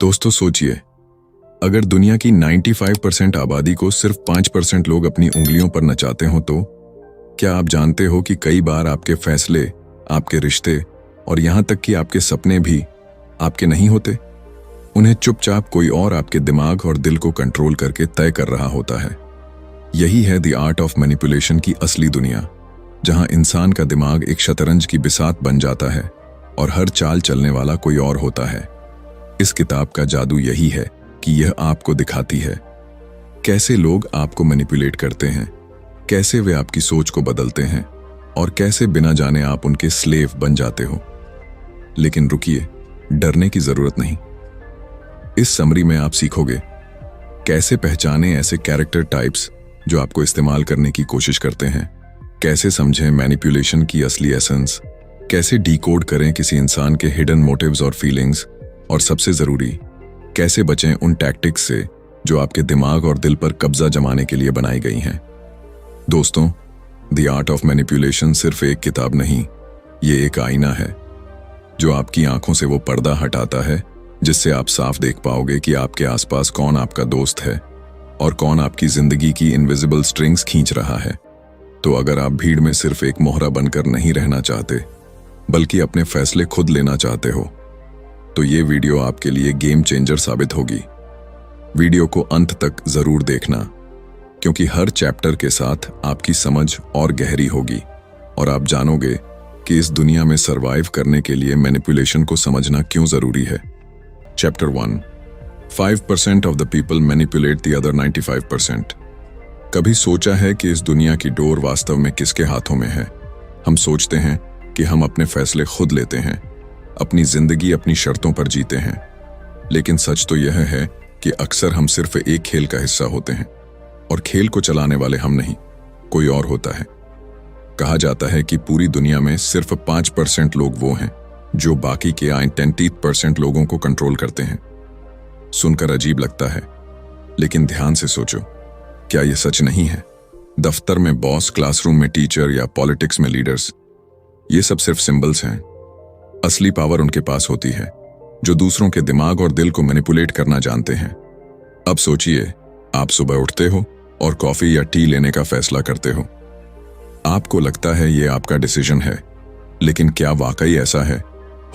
दोस्तों सोचिए, अगर दुनिया की 95% आबादी को सिर्फ 5% लोग अपनी उंगलियों पर नचाते हो तो क्या आप जानते हो कि कई बार आपके फैसले, आपके रिश्ते और यहां तक कि आपके सपने भी आपके नहीं होते। उन्हें चुपचाप कोई और आपके दिमाग और दिल को कंट्रोल करके तय कर रहा होता है। यही है द आर्ट ऑफ मैनिपुलेशन की असली दुनिया, जहां इंसान का दिमाग एक शतरंज की बिसात बन जाता है और हर चाल चलने वाला कोई और होता है। इस किताब का जादू यही है कि यह आपको दिखाती है कैसे लोग आपको मैनिपुलेट करते हैं, कैसे वे आपकी सोच को बदलते हैं और कैसे बिना जाने आप उनके स्लेव बन जाते हो। लेकिन रुकिए, डरने की जरूरत नहीं। इस समरी में आप सीखोगे कैसे पहचाने ऐसे कैरेक्टर टाइप्स जो आपको इस्तेमाल करने की कोशिश करते हैं, कैसे समझें मैनिपुलेशन की असली एसेंस, कैसे डिकोड करें किसी इंसान के हिडन मोटिव्स और फीलिंग्स, और सबसे जरूरी कैसे बचें उन टैक्टिक्स से जो आपके दिमाग और दिल पर कब्जा जमाने के लिए बनाई गई हैं। दोस्तों, द आर्ट ऑफ मैनिपुलेशन सिर्फ एक किताब नहीं, ये एक आईना है जो आपकी आंखों से वो पर्दा हटाता है जिससे आप साफ देख पाओगे कि आपके आसपास कौन आपका दोस्त है और कौन आपकी जिंदगी की इनविजिबल स्ट्रिंग्स खींच रहा है। तो अगर आप भीड़ में सिर्फ एक मोहरा बनकर नहीं रहना चाहते बल्कि अपने फैसले खुद लेना चाहते हो तो ये वीडियो आपके लिए गेम चेंजर साबित होगी। वीडियो को अंत तक जरूर देखना, क्योंकि हर चैप्टर के साथ आपकी समझ और गहरी होगी और आप जानोगे कि इस दुनिया में सरवाइव करने के लिए मैनिपुलेशन को समझना क्यों जरूरी है। Chapter 1, 5% of the people manipulate the other 95%। कभी सोचा है कि इस दुनिया की डोर वास्तव में किसके हाथों में है? हम सोचते हैं कि हम अपने फैसले खुद लेते हैं, अपनी जिंदगी अपनी शर्तों पर जीते हैं, लेकिन सच तो यह है कि अक्सर हम सिर्फ एक खेल का हिस्सा होते हैं और खेल को चलाने वाले हम नहीं, कोई और होता है। कहा जाता है कि पूरी दुनिया में सिर्फ 5% लोग वो हैं जो बाकी के 90% लोगों को कंट्रोल करते हैं। सुनकर अजीब लगता है, लेकिन ध्यान से सोचो, क्या यह सच नहीं है? दफ्तर में बॉस, क्लासरूम में टीचर या पॉलिटिक्स में लीडर्स, ये सब सिर्फ सिंबल्स हैं। असली पावर उनके पास होती है जो दूसरों के दिमाग और दिल को मैनिपुलेट करना जानते हैं। अब सोचिए, आप सुबह उठते हो और कॉफी या टी लेने का फैसला करते हो। आपको लगता है ये आपका डिसीजन है, लेकिन क्या वाकई ऐसा है?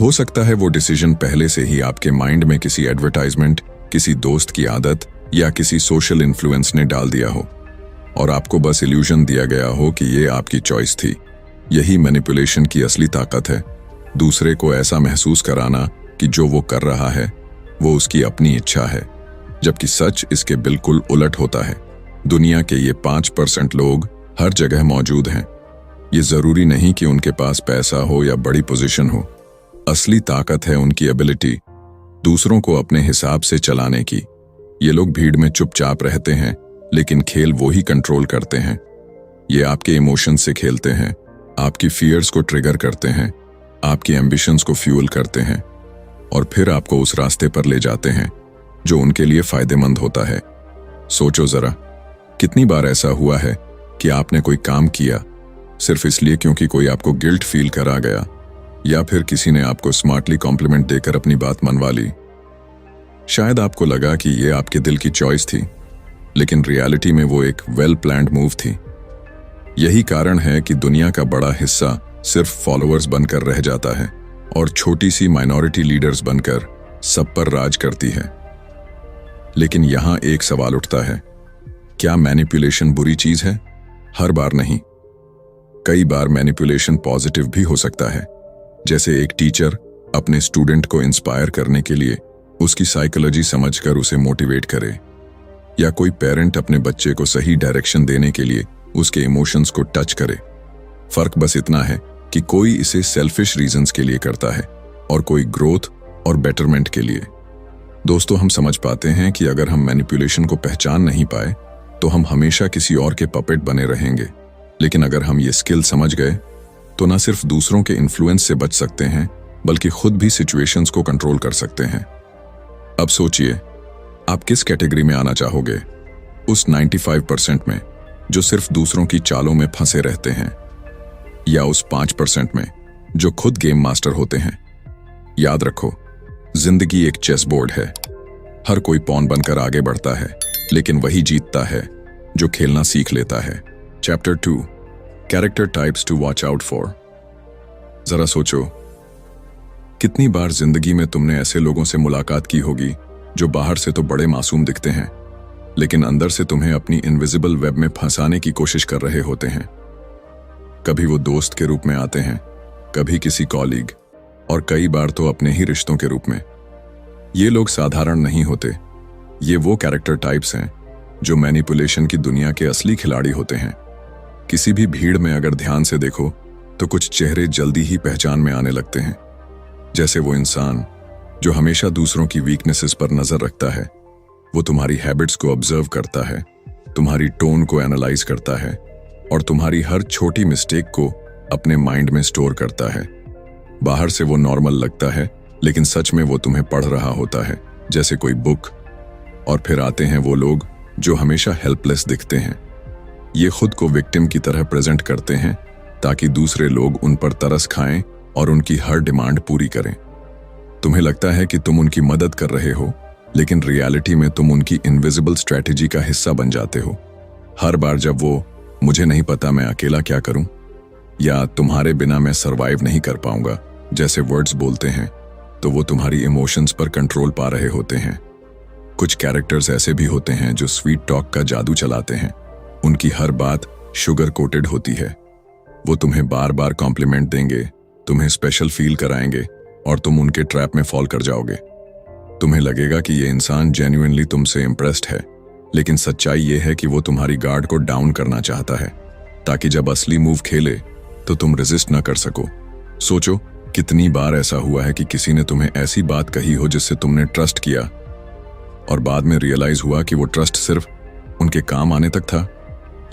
हो सकता है वो डिसीजन पहले से ही आपके माइंड में किसी एडवर्टाइजमेंट, किसी दोस्त की आदत या किसी सोशल इन्फ्लुएंस ने डाल दिया हो और आपको बस इल्यूजन दिया गया हो कि ये आपकी चॉइस थी। यही मैनिपुलेशन की असली ताकत है, दूसरे को ऐसा महसूस कराना कि जो वो कर रहा है वो उसकी अपनी इच्छा है, जबकि सच इसके बिल्कुल उलट होता है। दुनिया के ये 5% लोग हर जगह मौजूद हैं। ये जरूरी नहीं कि उनके पास पैसा हो या बड़ी पोजीशन हो। असली ताकत है उनकी एबिलिटी दूसरों को अपने हिसाब से चलाने की। ये लोग भीड़ में चुपचाप रहते हैं, लेकिन खेल वो ही कंट्रोल करते हैं। ये आपके इमोशंस से खेलते हैं, आपकी फियर्स को ट्रिगर करते हैं, आपकी एम्बिशंस को फ्यूल करते हैं और फिर आपको उस रास्ते पर ले जाते हैं जो उनके लिए फायदेमंद होता है। सोचो जरा, कितनी बार ऐसा हुआ है कि आपने कोई काम किया सिर्फ इसलिए क्योंकि कोई आपको गिल्ट फील करा गया या फिर किसी ने आपको स्मार्टली कॉम्प्लीमेंट देकर अपनी बात मनवा ली। शायद आपको लगा कि यह आपके दिल की चॉइस थी, लेकिन रियलिटी में वो एक वेल प्लान्ड मूव थी। यही कारण है कि दुनिया का बड़ा हिस्सा सिर्फ फॉलोअर्स बनकर रह जाता है और छोटी सी माइनॉरिटी लीडर्स बनकर सब पर राज करती है। लेकिन यहां एक सवाल उठता है, क्या मैनिपुलेशन बुरी चीज है? हर बार नहीं। कई बार मैनिपुलेशन पॉजिटिव भी हो सकता है, जैसे एक टीचर अपने स्टूडेंट को इंस्पायर करने के लिए उसकी साइकोलॉजी समझकर उसे मोटिवेट करे, या कोई पेरेंट अपने बच्चे को सही डायरेक्शन देने के लिए उसके इमोशंस को टच करे। फर्क बस इतना है कि कोई इसे सेल्फिश रीजंस के लिए करता है और कोई ग्रोथ और बेटरमेंट के लिए। दोस्तों, हम समझ पाते हैं कि अगर हम मैनिपुलेशन को पहचान नहीं पाए तो हम हमेशा किसी और के पपेट बने रहेंगे, लेकिन अगर हम ये स्किल समझ गए तो न सिर्फ दूसरों के इन्फ्लुएंस से बच सकते हैं बल्कि खुद भी सिचुएशंस को कंट्रोल कर सकते हैं। अब सोचिए, आप किस कैटेगरी में आना चाहोगे? उस 95% में जो सिर्फ दूसरों की चालों में फंसे रहते हैं, या उस 5% में जो खुद गेम मास्टर होते हैं? याद रखो, जिंदगी एक चेस बोर्ड है हर कोई पॉन बनकर आगे बढ़ता है, लेकिन वही जीतता है जो खेलना सीख लेता है। Chapter 2, character types to watch out for. जरा सोचो, कितनी बार जिंदगी में तुमने ऐसे लोगों से मुलाकात की होगी जो बाहर से तो बड़े मासूम दिखते हैं, लेकिन अंदर से तुम्हें अपनी इनविजिबल वेब में फंसाने की कोशिश कर रहे होते हैं। कभी वो दोस्त के रूप में आते हैं, कभी किसी कॉलीग, और कई बार तो अपने ही रिश्तों के रूप में। ये लोग साधारण नहीं होते। ये वो कैरेक्टर टाइप्स हैं जो मैनिपुलेशन की दुनिया के असली खिलाड़ी होते हैं। किसी भी भीड़ में अगर ध्यान से देखो तो कुछ चेहरे जल्दी ही पहचान में आने लगते हैं, जैसे वो इंसान जो हमेशा दूसरों की वीकनेसेस पर नजर रखता है। वो तुम्हारी हैबिट्स को ऑब्जर्व करता है, तुम्हारी टोन को एनालाइज करता है और तुम्हारी हर छोटी मिस्टेक को अपने माइंड में स्टोर करता है। बाहर से वो नॉर्मल लगता है, लेकिन सच में वो तुम्हें पढ़ रहा होता है, जैसे कोई बुक। और फिर आते हैं वो लोग जो हमेशा हेल्पलेस दिखते हैं। ये खुद को विक्टिम की तरह प्रेजेंट करते हैं ताकि दूसरे लोग उन पर तरस खाएं और उनकी हर डिमांड पूरी करें। तुम्हें लगता है कि तुम उनकी मदद कर रहे हो, लेकिन रियलिटी में तुम उनकी इनविजिबल स्ट्रैटेजी का हिस्सा बन जाते हो। हर बार जब वो मुझे नहीं पता मैं अकेला क्या करूं, या तुम्हारे बिना मैं सरवाइव नहीं कर पाऊंगा जैसे वर्ड्स बोलते हैं, तो वो तुम्हारी इमोशंस पर कंट्रोल पा रहे होते हैं। कुछ कैरेक्टर्स ऐसे भी होते हैं जो स्वीट टॉक का जादू चलाते हैं। उनकी हर बात शुगर कोटेड होती है। वो तुम्हें बार बार कॉम्प्लीमेंट देंगे, तुम्हें स्पेशल फील कराएंगे और तुम उनके ट्रैप में फॉल कर जाओगे। तुम्हें लगेगा कि ये इंसान जेन्युइनली तुमसे इम्प्रेस्ड है, लेकिन सच्चाई ये है कि वो तुम्हारी गार्ड को डाउन करना चाहता है ताकि जब असली मूव खेले तो तुम रेजिस्ट न कर सको। सोचो, कितनी बार ऐसा हुआ है कि किसी ने तुम्हें ऐसी बात कही हो जिससे तुमने ट्रस्ट किया और बाद में रियलाइज हुआ कि वो ट्रस्ट सिर्फ उनके काम आने तक था।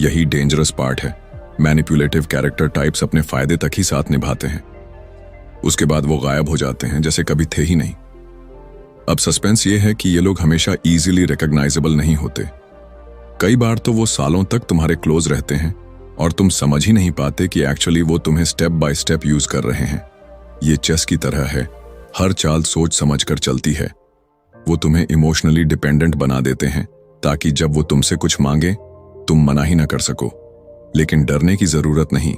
यही डेंजरस पार्ट है। मैनिपुलेटिव कैरेक्टर टाइप्स अपने फायदे तक ही साथ निभाते हैं, उसके बाद वो गायब हो जाते हैं जैसे कभी थे ही नहीं। अब सस्पेंस ये है कि ये लोग हमेशा इजीली रिकॉग्नाइजेबल नहीं होते। कई बार तो वो सालों तक तुम्हारे क्लोज रहते हैं और तुम समझ ही नहीं पाते कि एक्चुअली वो तुम्हें स्टेप बाय स्टेप यूज कर रहे हैं। ये चेस की तरह है, हर चाल सोच समझ कर चलती है। वो तुम्हें इमोशनली डिपेंडेंट बना देते हैं ताकि जब वो तुमसे कुछ मांगे तुम मना ही ना कर सको। लेकिन डरने की जरूरत नहीं।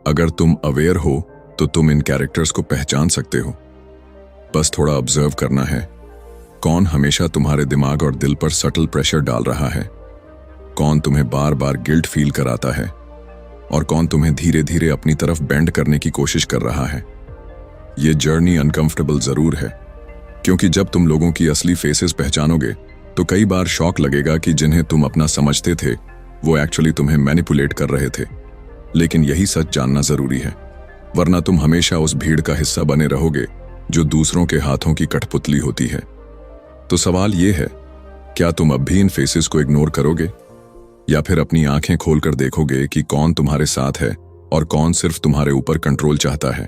अगर तुम अवेयर हो तो तुम इन कैरेक्टर्स को पहचान सकते हो। बस थोड़ा ऑब्जर्व करना है, कौन हमेशा तुम्हारे दिमाग और दिल पर सटल प्रेशर डाल रहा है, कौन तुम्हें बार बार गिल्ट फील कराता है और कौन तुम्हें धीरे धीरे अपनी तरफ बेंड करने की कोशिश कर रहा है। ये जर्नी अनकंफर्टेबल जरूर है, क्योंकि जब तुम लोगों की असली फेसेस पहचानोगे तो कई बार शॉक लगेगा कि जिन्हें तुम अपना समझते थे वो एक्चुअली तुम्हें मैनिपुलेट कर रहे थे। लेकिन यही सच जानना जरूरी है, वरना तुम हमेशा उस भीड़ का हिस्सा बने रहोगे जो दूसरों के हाथों की कठपुतली होती है। तो सवाल ये है, क्या तुम अब भी इन फेसेस को इग्नोर करोगे या फिर अपनी आंखें खोलकर देखोगे कि कौन तुम्हारे साथ है और कौन सिर्फ तुम्हारे ऊपर कंट्रोल चाहता है।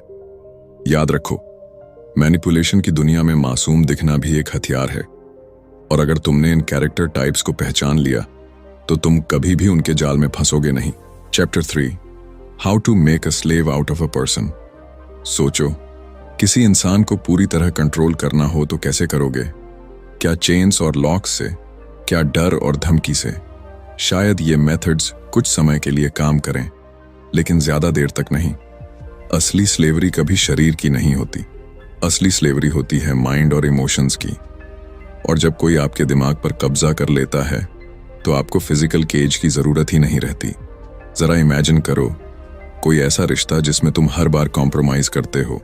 याद रखो, मैनिपुलेशन की दुनिया में मासूम दिखना भी एक हथियार है, और अगर तुमने इन कैरेक्टर टाइप्स को पहचान लिया तो तुम कभी भी उनके जाल में फंसोगे नहीं। Chapter 3, how to make a slave out of a person. सोचो, किसी इंसान को पूरी तरह कंट्रोल करना हो तो कैसे करोगे? क्या चेन्स और लॉक्स से? क्या डर और धमकी से? शायद ये मेथड्स कुछ समय के लिए काम करें, लेकिन ज्यादा देर तक नहीं। असली स्लेवरी कभी शरीर की नहीं होती, असली स्लेवरी होती है माइंड और इमोशंस की। और जब कोई आपके दिमाग पर कब्जा कर लेता है तो आपको फिजिकल केज की जरूरत ही नहीं रहती। जरा इमेजिन करो, कोई ऐसा रिश्ता जिसमें तुम हर बार कॉम्प्रोमाइज करते हो,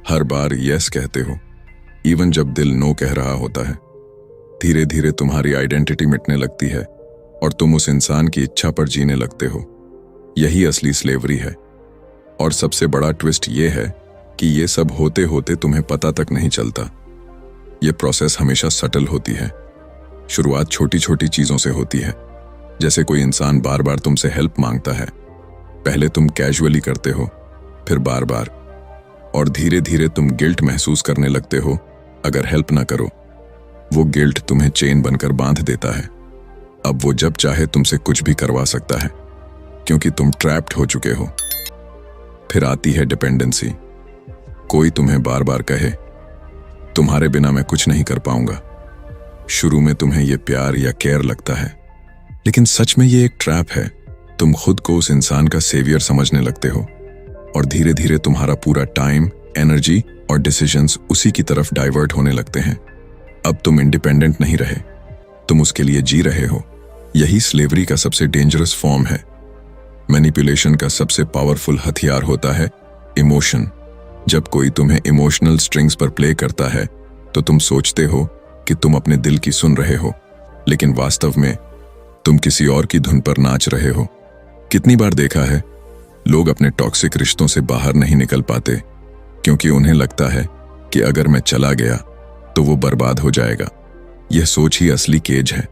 हर बार यस कहते हो, इवन जब दिल नो कह रहा होता है। धीरे धीरे तुम्हारी आइडेंटिटी मिटने लगती है और तुम उस इंसान की इच्छा पर जीने लगते हो। यही असली स्लेवरी है। और सबसे बड़ा ट्विस्ट ये है कि ये सब होते होते तुम्हें पता तक नहीं चलता। ये प्रोसेस हमेशा सटल होती है। शुरुआत छोटी छोटी चीजों से होती है, जैसे कोई इंसान बार बार तुमसे हेल्प मांगता है। पहले तुम कैजुअली करते हो, फिर बार बार, और धीरे धीरे तुम गिल्ट महसूस करने लगते हो अगर हेल्प ना करो। वो गिल्ट तुम्हें चेन बनकर बांध देता है। अब वो जब चाहे तुमसे कुछ भी करवा सकता है, क्योंकि तुम ट्रैप्ड हो चुके हो। फिर आती है डिपेंडेंसी। कोई तुम्हें बार बार कहे, तुम्हारे बिना मैं कुछ नहीं कर पाऊंगा। शुरू में तुम्हें ये प्यार या केयर लगता है, लेकिन सच में ये एक ट्रैप है। तुम खुद को उस इंसान का सेवियर समझने लगते हो और धीरे धीरे तुम्हारा पूरा टाइम, एनर्जी और डिसीजंस उसी की तरफ डाइवर्ट होने लगते हैं। अब तुम इंडिपेंडेंट नहीं रहे, तुम उसके लिए जी रहे हो। यही स्लेवरी का सबसे डेंजरस फॉर्म है। मैनिपुलेशन का सबसे पावरफुल हथियार होता है इमोशन। जब कोई तुम्हें इमोशनल स्ट्रिंग्स पर प्ले करता है तो तुम सोचते हो कि तुम अपने दिल की सुन रहे हो, लेकिन वास्तव में तुम किसी और की धुन पर नाच रहे हो। कितनी बार देखा है, लोग अपने टॉक्सिक रिश्तों से बाहर नहीं निकल पाते क्योंकि उन्हें लगता है कि अगर मैं चला गया तो वो बर्बाद हो जाएगा। यह सोच ही असली केज है।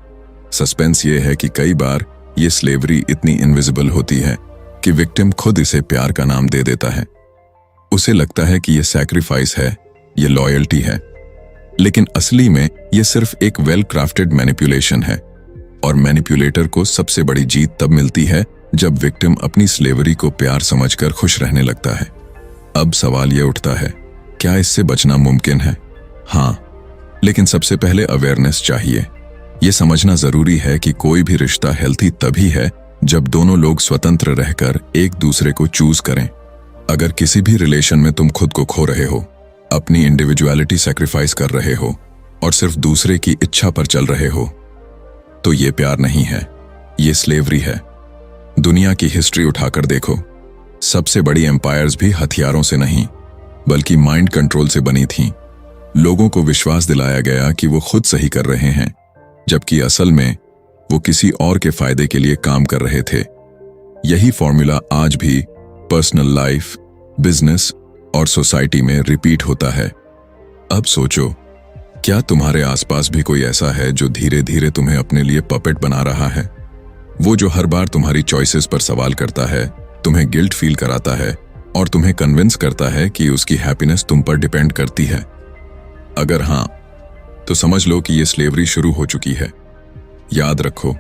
सस्पेंस ये है कि कई बार ये स्लेवरी इतनी इनविजिबल होती है कि विक्टिम खुद इसे प्यार का नाम दे देता है। उसे लगता है कि ये सैक्रिफाइस है, ये लॉयल्टी है, लेकिन असली में ये सिर्फ एक वेल क्राफ्टेड मैनिपुलेशन है। और मैनिपुलेटर को सबसे बड़ी जीत तब मिलती है जब विक्टिम अपनी स्लेवरी को प्यार समझकर खुश रहने लगता है। अब सवाल यह उठता है, क्या इससे बचना मुमकिन है? हाँ, लेकिन सबसे पहले अवेयरनेस चाहिए। यह समझना जरूरी है कि कोई भी रिश्ता हेल्थी तभी है जब दोनों लोग स्वतंत्र रहकर एक दूसरे को चूज करें। अगर किसी भी रिलेशन में तुम खुद को खो रहे हो, अपनी इंडिविजुअलिटी सैक्रिफाइस कर रहे हो और सिर्फ दूसरे की इच्छा पर चल रहे हो, तो ये प्यार नहीं है, ये स्लेवरी है। दुनिया की हिस्ट्री उठाकर देखो, सबसे बड़ी एम्पायर्स भी हथियारों से नहीं बल्कि माइंड कंट्रोल से बनी थीं। लोगों को विश्वास दिलाया गया कि वो खुद सही कर रहे हैं, जबकि असल में वो किसी और के फायदे के लिए काम कर रहे थे। यही फॉर्मूला आज भी पर्सनल लाइफ, बिजनेस और सोसाइटी में रिपीट होता है। अब सोचो, क्या तुम्हारे आसपास भी कोई ऐसा है जो धीरे धीरे तुम्हें अपने लिए पपेट बना रहा है? वो जो हर बार तुम्हारी चॉइसेस पर सवाल करता है, तुम्हें गिल्ट फील कराता है और तुम्हें कन्विंस करता है कि उसकी हैप्पीनेस तुम पर डिपेंड करती है। अगर हाँ, तो समझ लो कि ये स्लेवरी शुरू हो चुकी है। याद रखो,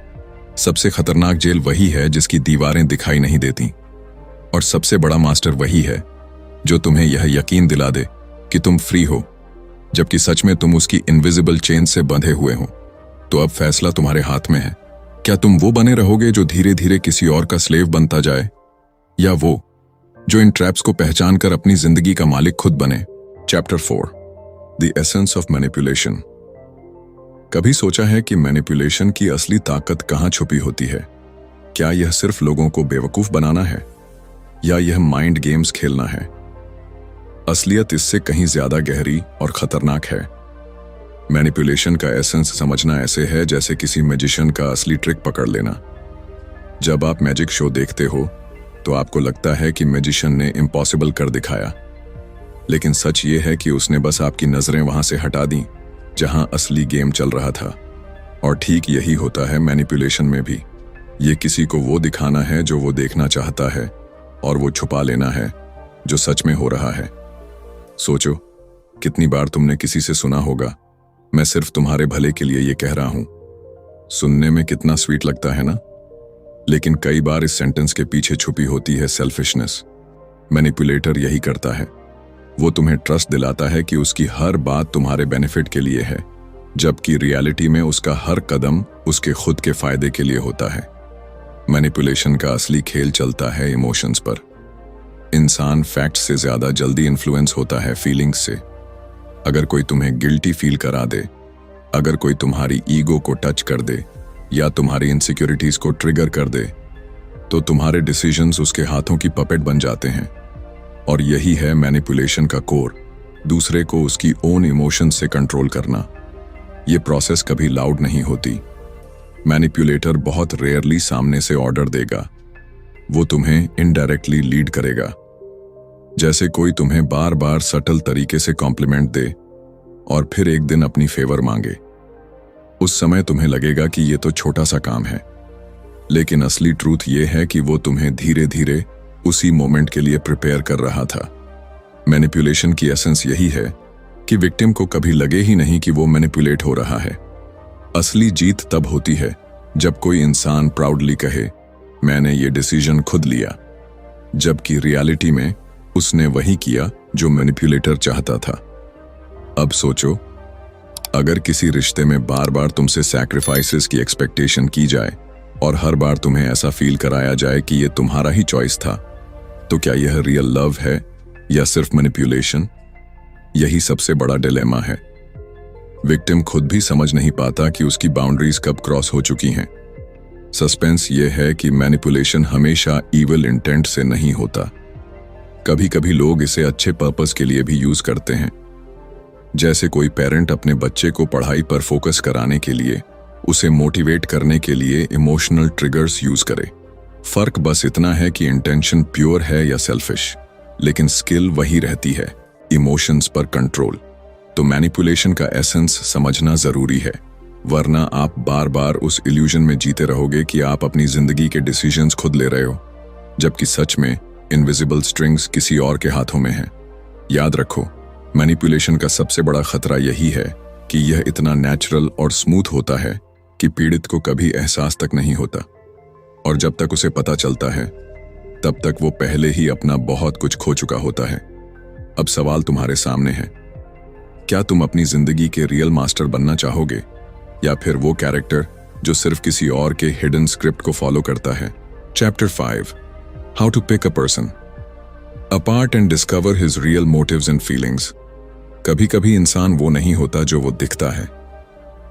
सबसे खतरनाक जेल वही है जिसकी दीवारें दिखाई नहीं देती, और सबसे बड़ा मास्टर वही है जो तुम्हें यह यकीन दिला दे कि तुम फ्री हो, जबकि सच में तुम उसकी इनविजिबल चेन से बंधे हुए हो। तो अब फैसला तुम्हारे हाथ में है। क्या तुम वो बने रहोगे जो धीरे धीरे किसी और का स्लेव बनता जाए, या वो जो इन ट्रैप्स को पहचान कर अपनी जिंदगी का मालिक खुद बने? Chapter 4, the essence of manipulation. कभी सोचा है कि मैनिपुलेशन की असली ताकत कहां छुपी होती है? क्या यह सिर्फ लोगों को बेवकूफ बनाना है, या यह माइंड गेम्स खेलना है? असलियत इससे कहीं ज्यादा गहरी और खतरनाक है। मैनिपुलेशन का एसेंस समझना ऐसे है जैसे किसी मैजिशियन का असली ट्रिक पकड़ लेना। जब आप मैजिक शो देखते हो तो आपको लगता है कि मैजिशियन ने इम्पॉसिबल कर दिखाया, लेकिन सच ये है कि उसने बस आपकी नजरें वहां से हटा दी जहां असली गेम चल रहा था। और ठीक यही होता है मैनिपुलेशन में भी। ये किसी को वो दिखाना है जो वो देखना चाहता है, और वो छुपा लेना है जो सच में हो रहा है। सोचो, कितनी बार तुमने किसी से सुना होगा, मैं सिर्फ तुम्हारे भले के लिए ये कह रहा हूं। सुनने में कितना स्वीट लगता है ना? लेकिन कई बार इस सेंटेंस के पीछे छुपी होती है सेल्फिशनेस। मैनिपुलेटर यही करता है। वो तुम्हें ट्रस्ट दिलाता है कि उसकी हर बात तुम्हारे बेनिफिट के लिए है, जबकि रियलिटी में उसका हर कदम उसके खुद के फायदे के लिए होता है। मैनिपुलेशन का असली खेल चलता है इमोशंस पर। इंसान फैक्ट्स से ज्यादा जल्दी इन्फ्लुएंस होता है फीलिंग्स से। अगर कोई तुम्हें गिल्टी फील करा दे, अगर कोई तुम्हारी ईगो को टच कर दे या तुम्हारी इनसिक्योरिटीज को ट्रिगर कर दे, तो तुम्हारे डिसीजंस उसके हाथों की पपेट बन जाते हैं। और यही है मैनिपुलेशन का कोर, दूसरे को उसकी ओन इमोशंस से कंट्रोल करना। ये प्रोसेस कभी लाउड नहीं होती। मैनिपुलेटर बहुत रेयरली सामने से ऑर्डर देगा, वो तुम्हें इनडायरेक्टली लीड करेगा। जैसे कोई तुम्हें बार बार सटल तरीके से कॉम्प्लीमेंट दे और फिर एक दिन अपनी फेवर मांगे। उस समय तुम्हें लगेगा कि ये तो छोटा सा काम है, लेकिन असली ट्रूथ ये है कि वो तुम्हें धीरे धीरे उसी मोमेंट के लिए प्रिपेयर कर रहा था। मैनिपुलेशन की एसेंस यही है कि विक्टिम को कभी लगे ही नहीं कि वो मैनिपुलेट हो रहा है। असली जीत तब होती है जब कोई इंसान प्राउडली कहे, मैंने ये डिसीजन खुद लिया, जबकि रियलिटी में उसने वही किया जो मैनिपुलेटर चाहता था। अब सोचो, अगर किसी रिश्ते में बार बार तुमसे सैक्रिफाइसेस की एक्सपेक्टेशन की जाए और हर बार तुम्हें ऐसा फील कराया जाए कि ये तुम्हारा ही चॉइस था, तो क्या यह रियल लव है या सिर्फ मैनिपुलेशन? यही सबसे बड़ा डिलेमा है। विक्टिम खुद भी समझ नहीं पाता कि उसकी बाउंड्रीज कब क्रॉस हो चुकी हैं। सस्पेंस ये है कि मैनिपुलेशन हमेशा ईविल इंटेंट से नहीं होता। कभी कभी लोग इसे अच्छे पर्पस के लिए भी यूज करते हैं, जैसे कोई पेरेंट अपने बच्चे को पढ़ाई पर फोकस कराने के लिए, उसे मोटिवेट करने के लिए इमोशनल ट्रिगर्स यूज करे। फर्क बस इतना है कि इंटेंशन प्योर है या सेल्फिश, लेकिन स्किल वही रहती है, इमोशंस पर कंट्रोल। तो मैनिपुलेशन का एसेंस समझना जरूरी है, वरना आप बार बार उस इल्यूजन में जीते रहोगे कि आप अपनी जिंदगी के डिसीजंस खुद ले रहे हो, जबकि सच में इनविजिबल स्ट्रिंग्स किसी और के हाथों में हैं। याद रखो, मैनिपुलेशन का सबसे बड़ा खतरा यही है कि यह इतना नेचुरल और स्मूथ होता है कि पीड़ित को कभी एहसास तक नहीं होता, और जब तक उसे पता चलता है तब तक वो पहले ही अपना बहुत कुछ खो चुका होता है। अब सवाल तुम्हारे सामने है, क्या तुम अपनी जिंदगी के रियल मास्टर बनना चाहोगे या फिर वो कैरेक्टर जो सिर्फ किसी और के हिडन स्क्रिप्ट को फॉलो करता है? Chapter 5, how to pick a person apart and discover his real motives and feelings. कभी कभी इंसान वो नहीं होता जो वो दिखता है।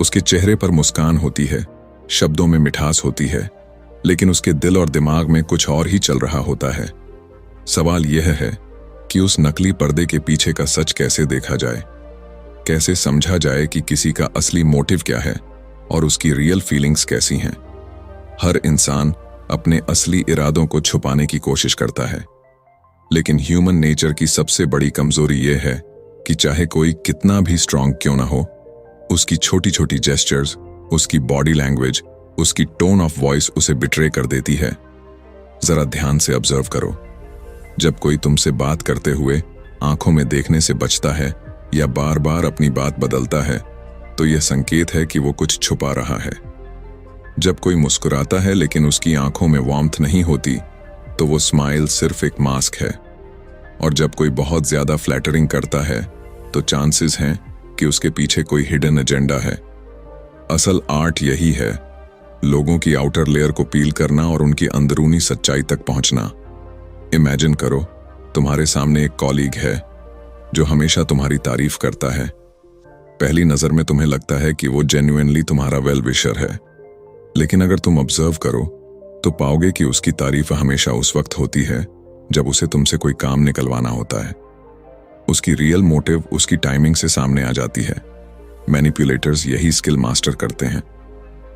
उसके चेहरे पर मुस्कान होती है, शब्दों में मिठास होती है, लेकिन उसके दिल और दिमाग में कुछ और ही चल रहा होता है। सवाल यह है कि उस नकली पर्दे के पीछे का सच कैसे देखा जाए, कैसे समझा जाए कि किसी का असली मोटिव क्या है और उसकी रियल फीलिंग्स कैसी हैं। हर इंसान अपने असली इरादों को छुपाने की कोशिश करता है, लेकिन ह्यूमन नेचर की सबसे बड़ी कमजोरी यह है कि चाहे कोई कितना भी स्ट्रांग क्यों ना हो, उसकी छोटी छोटी जेस्चर्स, उसकी बॉडी लैंग्वेज, उसकी टोन ऑफ वॉइस उसे बिट्रे कर देती है। जरा ध्यान से ऑब्जर्व करो। जब कोई तुमसे बात करते हुए आंखों में देखने से बचता है या बार बार अपनी बात बदलता है, तो यह संकेत है कि वो कुछ छुपा रहा है। जब कोई मुस्कुराता है लेकिन उसकी आंखों में वार्मथ नहीं होती, तो वो स्माइल सिर्फ एक मास्क है। और जब कोई बहुत ज्यादा फ्लैटरिंग करता है, तो चांसेस हैं कि उसके पीछे कोई हिडन एजेंडा है। असल आर्ट यही है, लोगों की आउटर लेयर को पील करना और उनकी अंदरूनी सच्चाई तक पहुंचना। इमेजिन करो, तुम्हारे सामने एक कॉलीग है जो हमेशा तुम्हारी तारीफ करता है। पहली नजर में तुम्हें लगता है कि वो जेन्युइनली तुम्हारा वेल विशर है, लेकिन अगर तुम ऑब्जर्व करो तो पाओगे कि उसकी तारीफ हमेशा उस वक्त होती है जब उसे तुमसे कोई काम निकलवाना होता है। उसकी रियल मोटिव उसकी टाइमिंग से सामने आ जाती है। मैनिपुलेटर्स यही स्किल मास्टर करते हैं।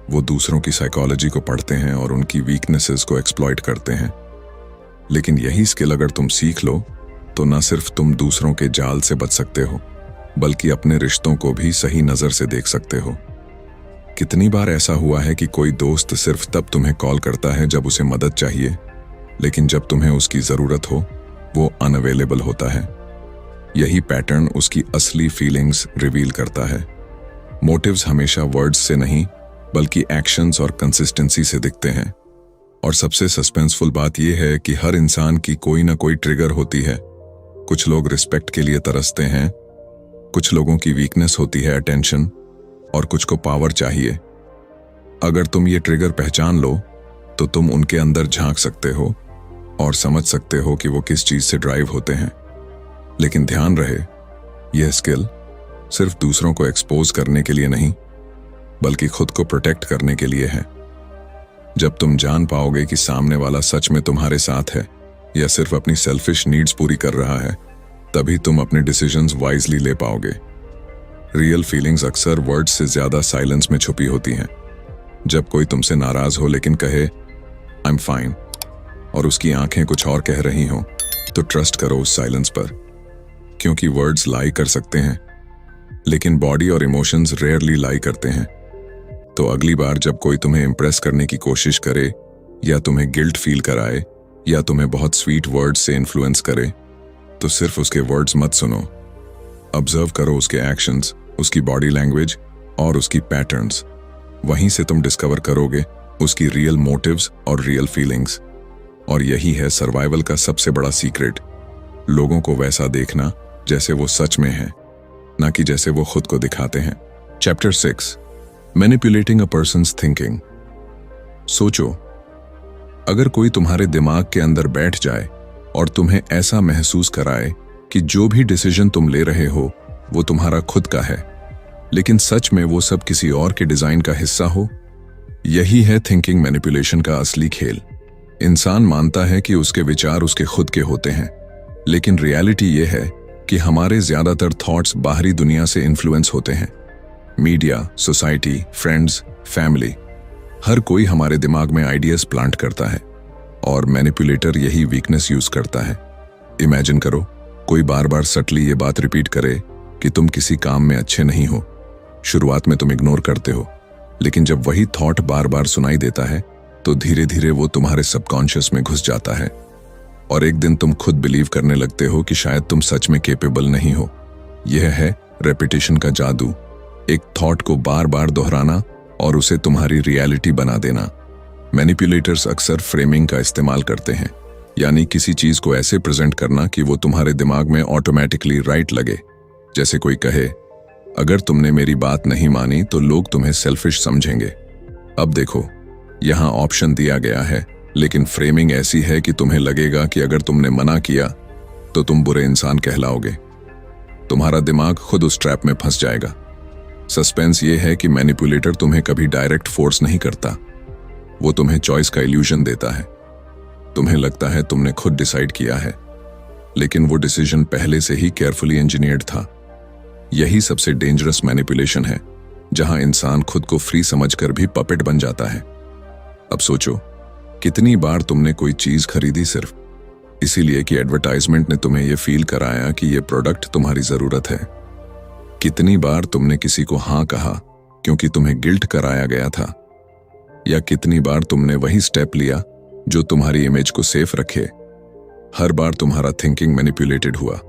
वो दूसरों की साइकोलॉजी को पढ़ते हैं और उनकी वीकनेसेस को एक्सप्लॉइट करते हैं। लेकिन यही स्किल अगर तुम सीख लो तो न सिर्फ तुम दूसरों के जाल से बच सकते हो, बल्कि अपने रिश्तों को भी सही नजर से देख सकते हो। कितनी बार ऐसा हुआ है कि कोई दोस्त सिर्फ तब तुम्हें कॉल करता है जब उसे मदद चाहिए, लेकिन जब तुम्हें उसकी जरूरत हो वो अनअवेलेबल होता है। यही पैटर्न उसकी असली फीलिंग्स रिवील करता है। मोटिव्स हमेशा वर्ड्स से नहीं बल्कि एक्शंस और कंसिस्टेंसी से दिखते हैं। और सबसे सस्पेंसफुल बात यह है कि हर इंसान की कोई ना कोई ट्रिगर होती है। कुछ लोग रिस्पेक्ट के लिए तरसते हैं, कुछ लोगों की वीकनेस होती है अटेंशन, और कुछ को पावर चाहिए। अगर तुम ये ट्रिगर पहचान लो तो तुम उनके अंदर झांक सकते हो और समझ सकते हो कि वो किस चीज से ड्राइव होते हैं। लेकिन ध्यान रहे, यह स्किल सिर्फ दूसरों को एक्सपोज करने के लिए नहीं बल्कि खुद को प्रोटेक्ट करने के लिए है। जब तुम जान पाओगे कि सामने वाला सच में तुम्हारे साथ है या सिर्फ अपनी सेल्फिश नीड्स पूरी कर रहा है, तभी तुम अपने डिसीजंस वाइजली ले पाओगे। रियल फीलिंग्स अक्सर वर्ड्स से ज्यादा साइलेंस में छुपी होती हैं। जब कोई तुमसे नाराज हो लेकिन कहे आई एम फाइन और उसकी आंखें कुछ और कह रही हों, तो ट्रस्ट करो उस साइलेंस पर, क्योंकि वर्ड्स लाई कर सकते हैं लेकिन बॉडी और इमोशंस रेयरली लाई करते हैं। तो अगली बार जब कोई तुम्हें इंप्रेस करने की कोशिश करे या तुम्हें गिल्ट फील कराए या तुम्हें बहुत स्वीट वर्ड्स से इन्फ्लुएंस करे, तो सिर्फ उसके वर्ड्स मत सुनो, ऑब्जर्व करो उसके एक्शंस, उसकी बॉडी लैंग्वेज और उसकी पैटर्न्स। वहीं से तुम डिस्कवर करोगे उसकी रियल मोटिव्स और रियल फीलिंग्स। और यही है सर्वाइवल का सबसे बड़ा सीक्रेट, लोगों को वैसा देखना जैसे वो सच में है, ना कि जैसे वो खुद को दिखाते हैं। चैप्टर 6 मैनिपुलेटिंग अ पर्सन्स थिंकिंग। सोचो, अगर कोई तुम्हारे दिमाग के अंदर बैठ जाए और तुम्हें ऐसा महसूस कराए कि जो भी डिसीजन तुम ले रहे हो वो तुम्हारा खुद का है, लेकिन सच में वो सब किसी और के डिजाइन का हिस्सा हो। यही है थिंकिंग मैनिपुलेशन का असली खेल। इंसान मानता है कि उसके विचार उसके खुद के होते हैं, लेकिन रियलिटी ये है कि हमारे ज्यादातर थॉट्स बाहरी दुनिया से इन्फ्लुएंस होते हैं। मीडिया, सोसाइटी, फ्रेंड्स, फैमिली, हर कोई हमारे दिमाग में आइडियाज प्लांट करता है और मैनिपुलेटर यही वीकनेस यूज करता है। इमेजिन करो, कोई बार बार सटली ये बात रिपीट करे कि तुम किसी काम में अच्छे नहीं हो। शुरुआत में तुम इग्नोर करते हो, लेकिन जब वही थॉट बार बार सुनाई देता है तो धीरे धीरे वो तुम्हारे सबकॉन्शियस में घुस जाता है और एक दिन तुम खुद बिलीव करने लगते हो कि शायद तुम सच में कैपेबल नहीं हो। यह है रेपिटेशन का जादू। एक थॉट को बार बार दोहराना और उसे तुम्हारी रियलिटी बना देना। मैनिपुलेटर्स अक्सर फ्रेमिंग का इस्तेमाल करते हैं, यानी किसी चीज को ऐसे प्रेजेंट करना कि वो तुम्हारे दिमाग में ऑटोमेटिकली राइट लगे। जैसे कोई कहे, अगर तुमने मेरी बात नहीं मानी तो लोग तुम्हें सेल्फिश समझेंगे। अब देखो, यहां ऑप्शन दिया गया है, लेकिन फ्रेमिंग ऐसी है कि तुम्हें लगेगा कि अगर तुमने मना किया तो तुम बुरे इंसान कहलाओगे। तुम्हारा दिमाग खुद उस ट्रैप में फंस जाएगा। सस्पेंस ये है कि मैनिपुलेटर तुम्हें कभी डायरेक्ट फोर्स नहीं करता, वो तुम्हें चॉइस का इल्यूजन देता है। तुम्हें लगता है तुमने खुद डिसाइड किया है, लेकिन वो डिसीजन पहले से ही केयरफुली इंजीनियर्ड था। यही सबसे डेंजरस मैनिपुलेशन है, जहां इंसान खुद को फ्री समझकर भी पपेट बन जाता है। अब सोचो, कितनी बार तुमने कोई चीज खरीदी सिर्फ इसीलिए कि एडवर्टाइजमेंट ने तुम्हें यह फील कराया कि यह प्रोडक्ट तुम्हारी जरूरत है। कितनी बार तुमने किसी को हाँ कहा क्योंकि तुम्हें गिल्ट कराया गया था, या कितनी बार तुमने वही स्टेप लिया जो तुम्हारी इमेज को सेफ रखे। हर बार तुम्हारा थिंकिंग मैनिपुलेटेड हुआ।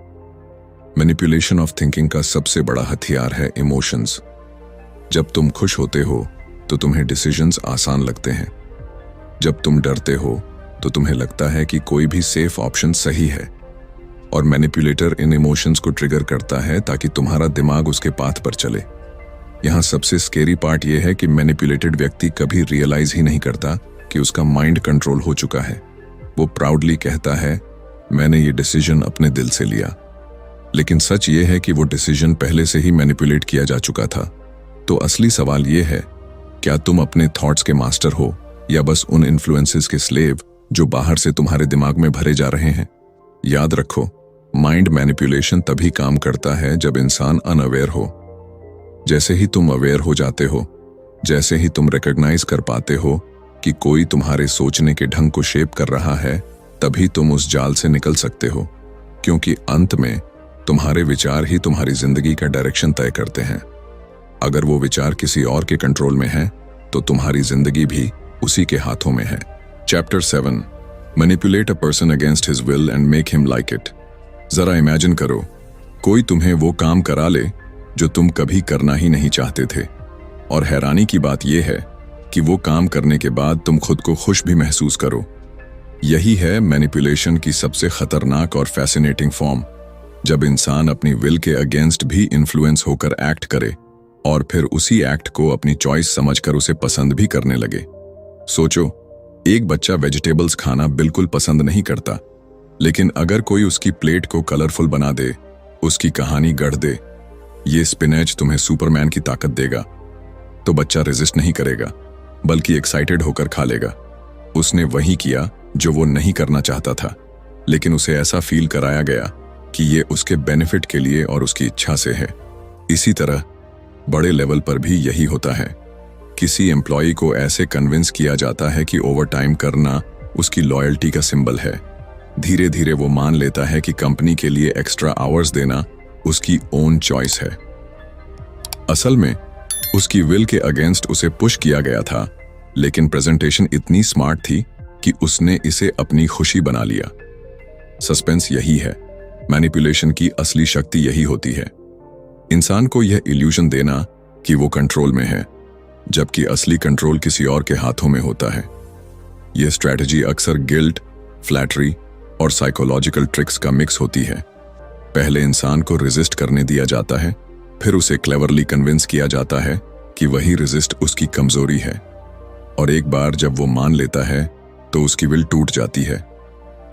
मैनिपुलेशन ऑफ थिंकिंग का सबसे बड़ा हथियार है इमोशंस। जब तुम खुश होते हो तो तुम्हें डिसीजंस आसान लगते हैं। जब तुम डरते हो तो तुम्हें लगता है कि कोई भी सेफ ऑप्शन सही है, और मैनिपुलेटर इन इमोशंस को ट्रिगर करता है ताकि तुम्हारा दिमाग उसके पाथ पर चले। यहां सबसे स्केरी पार्ट यह है कि मैनिपुलेटेड व्यक्ति कभी रियलाइज ही नहीं करता कि उसका माइंड कंट्रोल हो चुका है। वो प्राउडली कहता है, मैंने ये डिसीजन अपने दिल से लिया, लेकिन सच ये है कि वो डिसीजन पहले से ही मैनिपुलेट किया जा चुका था। तो असली सवाल ये है, क्या तुम अपने थॉट्स के मास्टर हो या बस उन इन्फ्लुएंसेस के स्लेव जो बाहर से तुम्हारे दिमाग में भरे जा रहे हैं? याद रखो, माइंड मैनिपुलेशन तभी काम करता है जब इंसान अनअवेयर हो। जैसे ही तुम अवेयर हो जाते हो, जैसे ही तुम रिकॉग्नाइज कर पाते हो कि कोई तुम्हारे सोचने के ढंग को शेप कर रहा है, तभी तुम उस जाल से निकल सकते हो, क्योंकि अंत में तुम्हारे विचार ही तुम्हारी जिंदगी का डायरेक्शन तय करते हैं। अगर वो विचार किसी और के कंट्रोल में है तो तुम्हारी जिंदगी भी उसी के हाथों में है। Chapter 7 manipulate a person against his will and make him like it. जरा इमेजिन करो, कोई तुम्हें वो काम करा ले जो तुम कभी करना ही नहीं चाहते थे, और हैरानी की बात यह है कि वो काम करने के बाद तुम खुद को खुश भी महसूस करो। यही है मैनिपुलेशन की सबसे खतरनाक और फैसिनेटिंग फॉर्म, जब इंसान अपनी विल के अगेंस्ट भी इन्फ्लुएंस होकर एक्ट करे और फिर उसी एक्ट को अपनी चॉइस समझकर उसे पसंद भी करने लगे। सोचो, एक बच्चा वेजिटेबल्स खाना बिल्कुल पसंद नहीं करता, लेकिन अगर कोई उसकी प्लेट को कलरफुल बना दे, उसकी कहानी गढ़ दे, ये स्पिनच तुम्हें सुपरमैन की ताकत देगा, तो बच्चा रेजिस्ट नहीं करेगा, बल्कि एक्साइटेड होकर खा लेगा। उसने वही किया जो वो नहीं करना चाहता था, लेकिन उसे ऐसा फील कराया गया कि ये उसके बेनिफिट के लिए और उसकी इच्छा से है। इसी तरह बड़े लेवल पर भी यही होता है। किसी एम्प्लॉय को ऐसे कन्विंस किया जाता है कि ओवरटाइम करना उसकी लॉयल्टी का सिंबल है। धीरे धीरे वो मान लेता है कि कंपनी के लिए एक्स्ट्रा आवर्स देना उसकी ओन चॉइस है। असल में उसकी विल के अगेंस्ट उसे पुश किया गया था, लेकिन प्रेजेंटेशन इतनी स्मार्ट थी कि उसने इसे अपनी खुशी बना लिया। सस्पेंस यही है, मैनिपुलेशन की असली शक्ति यही होती है, इंसान को यह इल्यूजन देना कि वो कंट्रोल में है, जबकि असली कंट्रोल किसी और के हाथों में होता है। यह स्ट्रैटेजी अक्सर गिल्ट, फ्लैटरी और साइकोलॉजिकल ट्रिक्स का मिक्स होती है। पहले इंसान को रेजिस्ट करने दिया जाता है, फिर उसे क्लेवरली कन्विंस किया जाता है कि वही रेजिस्ट उसकी कमजोरी है। और एक बार जब वो मान लेता है तो उसकी विल टूट जाती है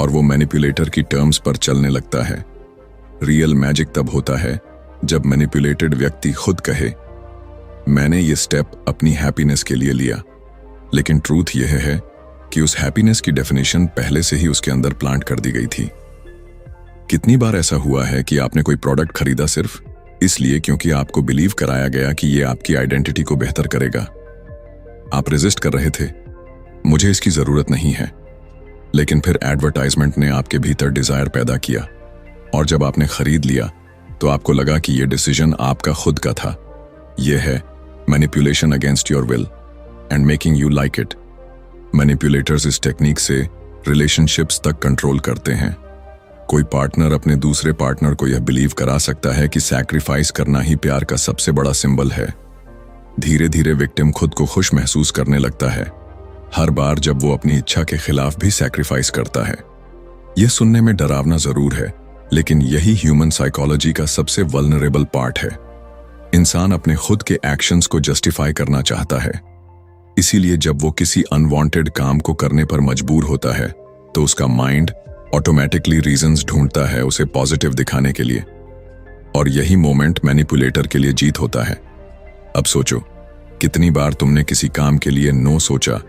और वो मैनिपुलेटर की टर्म्स पर चलने लगता है। रियल मैजिक तब होता है जब मैनिपुलेटेड व्यक्ति खुद कहे, मैंने ये स्टेप अपनी हैप्पीनेस के लिए लिया। लेकिन ट्रूथ यह है कि उस हैप्पीनेस की डेफिनेशन पहले से ही उसके अंदर प्लांट कर दी गई थी। कितनी बार ऐसा हुआ है कि आपने कोई प्रोडक्ट खरीदा सिर्फ इसलिए क्योंकि आपको बिलीव कराया गया कि ये आपकी आइडेंटिटी को बेहतर करेगा। आप रेजिस्ट कर रहे थे, मुझे इसकी जरूरत नहीं है, लेकिन फिर एडवर्टाइजमेंट ने आपके भीतर डिजायर पैदा किया और जब आपने खरीद लिया तो आपको लगा कि यह डिसीजन आपका खुद का था। यह है manipulation against your will and making you like it. Manipulators इस टेक्निक से रिलेशनशिप्स तक कंट्रोल करते हैं। कोई पार्टनर अपने दूसरे पार्टनर को यह बिलीव करा सकता है कि सैक्रिफाइस करना ही प्यार का सबसे बड़ा सिंबल है। धीरे धीरे विक्टिम खुद को खुश महसूस करने लगता है हर बार जब वो अपनी इच्छा के खिलाफ भी सैक्रिफाइस करता है। यह सुनने में डरावना जरूर है, लेकिन यही ह्यूमन साइकोलॉजी का सबसे वल्नरेबल पार्ट है। इंसान अपने खुद के एक्शंस को जस्टिफाई करना चाहता है, इसीलिए जब वो किसी अनवांटेड काम को करने पर मजबूर होता है तो उसका माइंड ऑटोमेटिकली रीजंस ढूंढता है उसे पॉजिटिव दिखाने के लिए। और यही मोमेंट मैनिपुलेटर के लिए जीत होता है। अब सोचो, कितनी बार तुमने किसी काम के लिए नो सोचा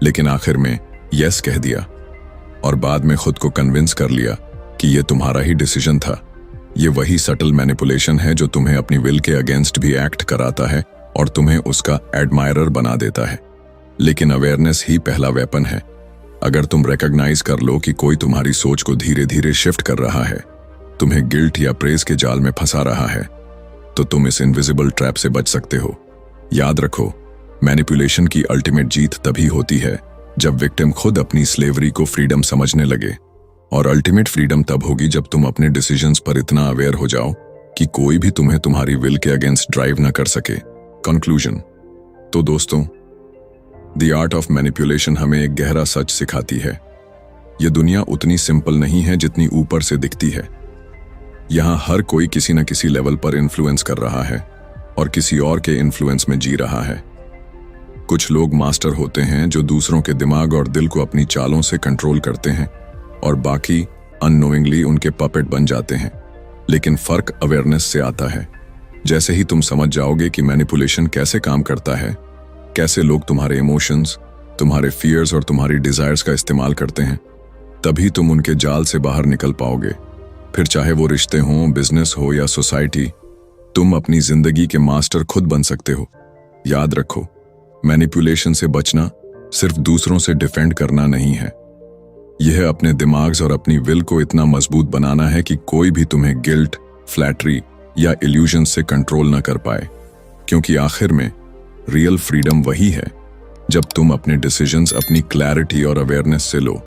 लेकिन आखिर में यस कह दिया और बाद में खुद को कन्विंस कर लिया कि यह तुम्हारा ही डिसीजन था। यह वही सटल मैनिपुलेशन है जो तुम्हें अपनी विल के अगेंस्ट भी एक्ट कराता है और तुम्हें उसका एडमायरर बना देता है। लेकिन अवेयरनेस ही पहला वेपन है। अगर तुम रिकॉग्नाइज कर लो कि कोई तुम्हारी सोच को धीरे धीरे शिफ्ट कर रहा है, तुम्हें गिल्ट या प्रेज के जाल में फंसा रहा है, तो तुम इस इनविजिबल ट्रैप से बच सकते हो। याद रखो, मैनिपुलेशन की अल्टीमेट जीत तभी होती है जब विक्टिम खुद अपनी स्लेवरी को फ्रीडम समझने लगे, और अल्टीमेट फ्रीडम तब होगी जब तुम अपने डिसीजंस पर इतना अवेयर हो जाओ कि कोई भी तुम्हें तुम्हारी विल के अगेंस्ट ड्राइव न कर सके। कंक्लूजन। तो दोस्तों, द आर्ट ऑफ मैनिपुलेशन हमें एक गहरा सच सिखाती है। यह दुनिया उतनी सिंपल नहीं है जितनी ऊपर से दिखती है। यहां हर कोई किसी न किसी लेवल पर इन्फ्लुएंस कर रहा है और किसी और के इन्फ्लुएंस में जी रहा है। कुछ लोग मास्टर होते हैं जो दूसरों के दिमाग और दिल को अपनी चालों से कंट्रोल करते हैं, और बाकी अननोइंगली उनके पपेट बन जाते हैं। लेकिन फर्क अवेयरनेस से आता है। जैसे ही तुम समझ जाओगे कि मैनिपुलेशन कैसे काम करता है, कैसे लोग तुम्हारे इमोशंस, तुम्हारे फियर्स और तुम्हारी डिजायर्स का इस्तेमाल करते हैं, तभी तुम उनके जाल से बाहर निकल पाओगे। फिर चाहे वो रिश्ते हों, बिजनेस हो या सोसाइटी, तुम अपनी जिंदगी के मास्टर खुद बन सकते हो। याद रखो, मैनिपुलेशन से बचना सिर्फ दूसरों से डिफेंड करना नहीं है। यह अपने दिमाग और अपनी विल को इतना मजबूत बनाना है कि कोई भी तुम्हें गिल्ट, फ्लैटरी या इल्यूजन से कंट्रोल न कर पाए। क्योंकि आखिर में रियल फ्रीडम वही है जब तुम अपने डिसीजंस अपनी क्लैरिटी और अवेयरनेस से लो।